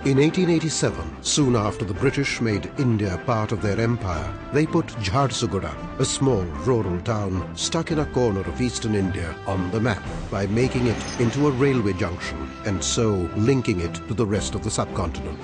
In 1887, soon after the British made India part of their empire, they put Jharsuguda, a small rural town stuck in a corner of eastern India, on the map by making it into a railway junction and so linking it to the rest of the subcontinent.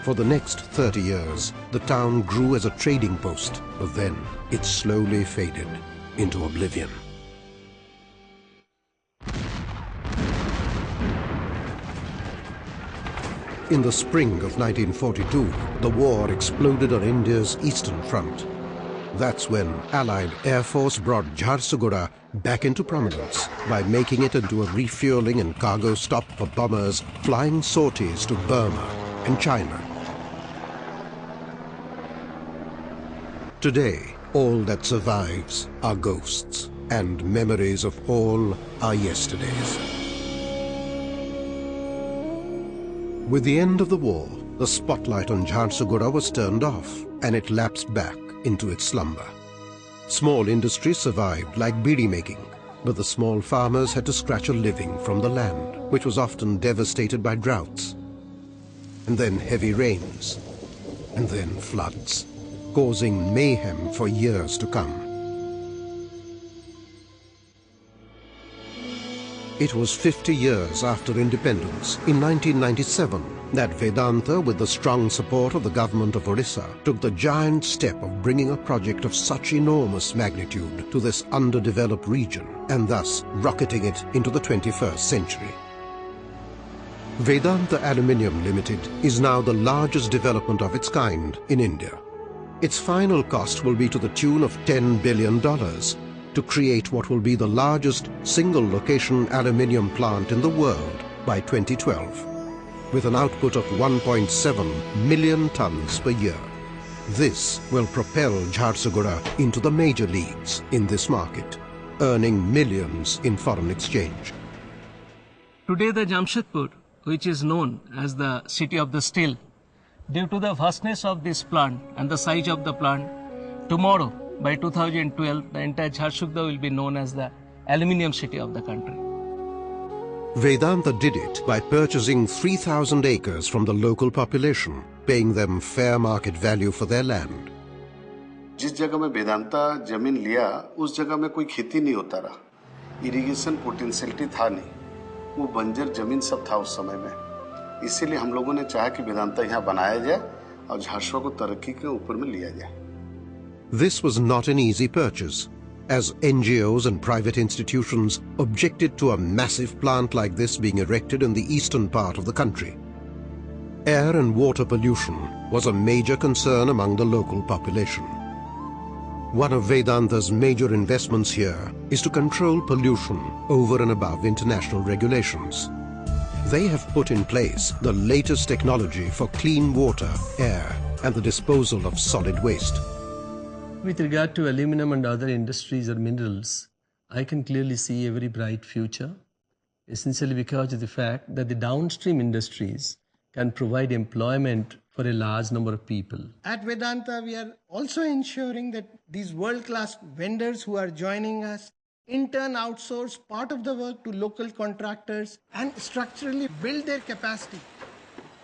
For the next 30 years, the town grew as a trading post, but then it slowly faded into oblivion. In the spring of 1942, the war exploded on India's eastern front. That's when Allied Air Force brought Jharsuguda back into prominence by making it into a refueling and cargo stop for bombers flying sorties to Burma and China. Today, all that survives are ghosts, and memories of all are yesterdays. With the end of the war, the spotlight on Jharsuguda was turned off, and it lapsed back into its slumber. Small industries survived like beedi making, but the small farmers had to scratch a living from the land, which was often devastated by droughts. And then heavy rains, and then floods, causing mayhem for years to come. It was 50 years after independence, in 1997, that Vedanta, with the strong support of the government of Orissa, took the giant step of bringing a project of such enormous magnitude to this underdeveloped region, and thus rocketing it into the 21st century. Vedanta Aluminium Limited is now the largest development of its kind in India. Its final cost will be to the tune of $10 billion, to create what will be the largest single-location aluminium plant in the world by 2012, with an output of 1.7 million tons per year. This will propel Jharsuguda into the major leagues in this market, earning millions in foreign exchange. Today the Jamshedpur, which is known as the city of the steel, due to the vastness of this plant and the size of the plant, tomorrow, by 2012, the entire Jharsuguda will be known as the aluminium city of the country. Vedanta did it by purchasing 3,000 acres from the local population, paying them fair market value for their land. जिस जगह में वेदांता जमीन लिया, उस जगह में कोई खेती नहीं होता रहा, इरिगेशन पोटेंशियलिटी था नहीं, वो बंजर जमीन सब था उस समय में। इसीलिए हम लोगों ने चाहा कि वेदांता यहाँ बनाया जाए और झारसुगुड़ा को तरक्की के ऊपर में लिया जाए। This was not an easy purchase, as NGOs and private institutions objected to a massive plant like this being erected in the eastern part of the country. Air and water pollution was a major concern among the local population. One of Vedanta's major investments here is to control pollution over and above international regulations. They have put in place the latest technology for clean water, air, and the disposal of solid waste. With regard to aluminum and other industries or minerals, I can clearly see a very bright future, essentially because of the fact that the downstream industries can provide employment for a large number of people. At Vedanta, we are also ensuring that these world-class vendors who are joining us in turn outsource part of the work to local contractors and structurally build their capacity.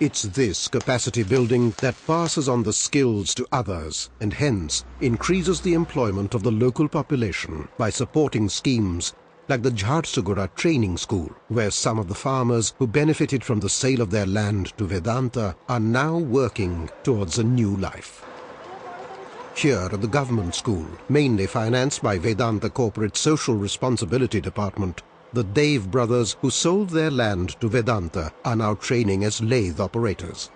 It's this capacity building that passes on the skills to others and hence increases the employment of the local population by supporting schemes like the Jharsuguda Training School, where some of the farmers who benefited from the sale of their land to Vedanta are now working towards a new life. Here at the government school, mainly financed by Vedanta Corporate Social Responsibility Department, the Dev brothers who sold their land to Vedanta are now training as lathe operators.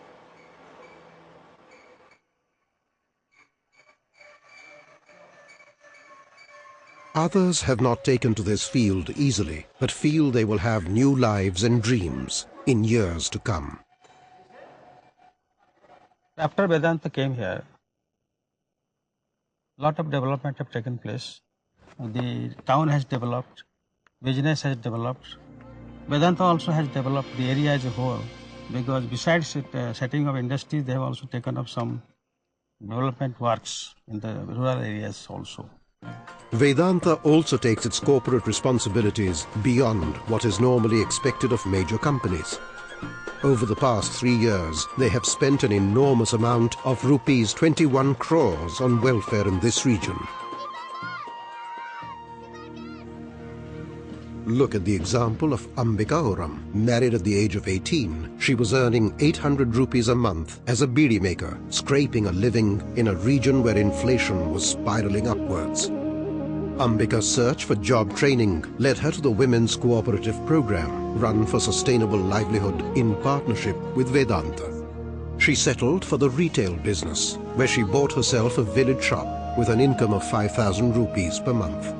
Others have not taken to this field easily, but feel they will have new lives and dreams in years to come. After Vedanta came here, a lot of development have taken place. The town has developed, business has developed. Vedanta also has developed the area as a whole, because besides setting up industries, they have also taken up some development works in the rural areas also. Vedanta also takes its corporate responsibilities beyond what is normally expected of major companies. Over the past 3 years, they have spent an enormous amount of rupees 21 crores on welfare in this region. Look at the example of Ambika Oram. Married at the age of 18, she was earning 800 rupees a month as a beedi maker, scraping a living in a region where inflation was spiraling upwards. Ambika's search for job training led her to the Women's Cooperative Program, run for sustainable livelihood in partnership with Vedanta. She settled for the retail business, where she bought herself a village shop with an income of 5,000 rupees per month.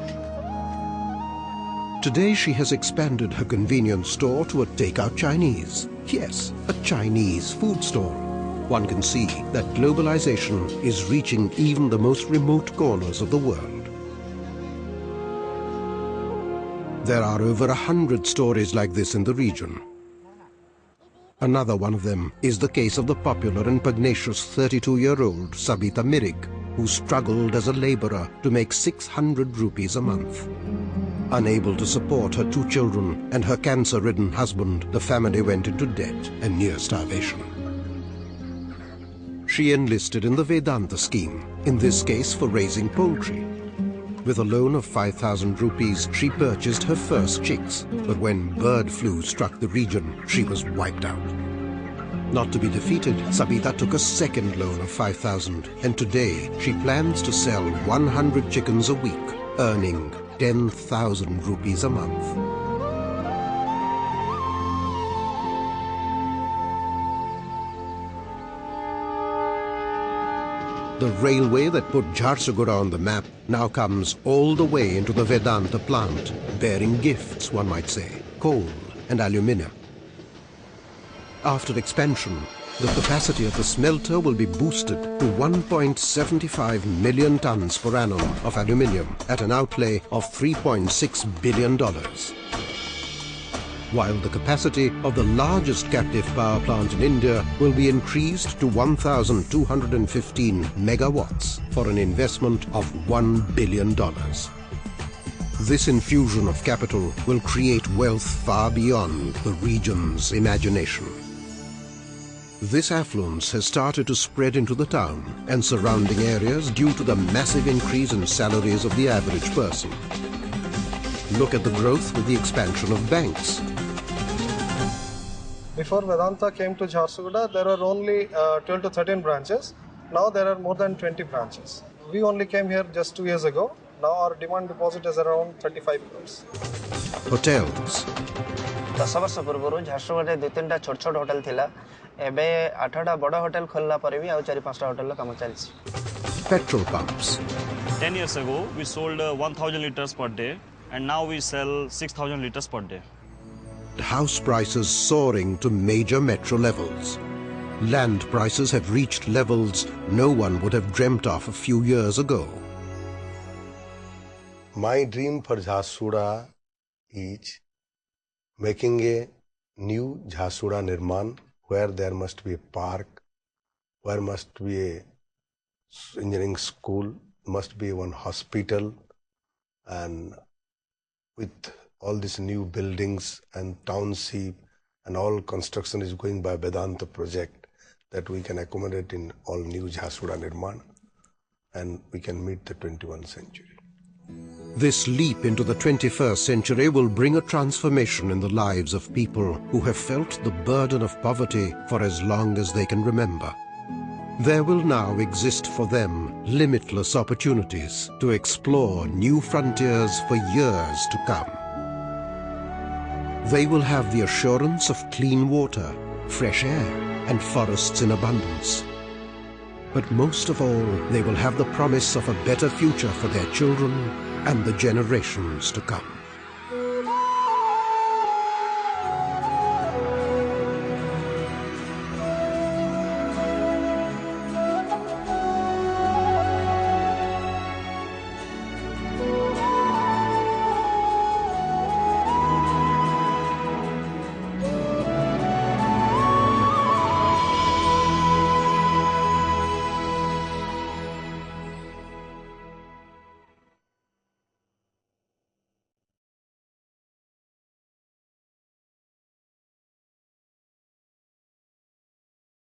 Today she has expanded her convenience store to a takeout Chinese. Yes, a Chinese food stall. One can see that globalization is reaching even the most remote corners of the world. There are over 100 stories like this in the region. Another one of them is the case of the popular and pugnacious 32-year-old Sabita Mirig, who struggled as a laborer to make 600 rupees a month. Unable to support her 2 children and her cancer-ridden husband, the family went into debt and near starvation. She enlisted in the Vedanta scheme, in this case for raising poultry. With a loan of 5,000 rupees, she purchased her first chicks, but when bird flu struck the region, she was wiped out. Not to be defeated, Sabita took a second loan of 5,000, and today she plans to sell 100 chickens a week, earning 10,000 rupees a month. The railway that put Jharsuguda on the map now comes all the way into the Vedanta plant, bearing gifts, one might say, coal and aluminium. After expansion, the capacity of the smelter will be boosted to 1.75 million tons per annum of aluminium at an outlay of $3.6 billion. While the capacity of the largest captive power plant in India will be increased to 1,215 megawatts for an investment of $1 billion. This infusion of capital will create wealth far beyond the region's imagination. This affluence has started to spread into the town and surrounding areas due to the massive increase in salaries of the average person. Look at the growth with the expansion of banks. Before Vedanta came to Jharsuguda, there were only 12 to 13 branches. Now there are more than 20 branches. We only came here just 2 years ago. Now our demand deposit is around 35 crores. Hotels. 10 वर्ष पूर्व झारसुगुड़ा 2-3 छोट छोट hotel थिला एबे 8टा बड़ा hotel खोलला पर भी आ 4-5टा होटल काम चलछि. Petrol pumps. 10 years ago we sold 1,000 liters per day and now we sell 6,000 liters per day. House prices soaring to major metro levels. Land prices have reached levels no one would have dreamt of a few years ago. My dream for Jharsuguda is making a new Jharsuguda Nirman where there must be a park, where must be a engineering school, must be one hospital, and with all these new buildings and township and all construction is going by Vedanta project that we can accommodate in all new Jharsuguda Nirman and we can meet the 21st century. This leap into the 21st century will bring a transformation in the lives of people who have felt the burden of poverty for as long as they can remember. There will now exist for them limitless opportunities to explore new frontiers for years to come. They will have the assurance of clean water, fresh air, and forests in abundance. But most of all, they will have the promise of a better future for their children and the generations to come.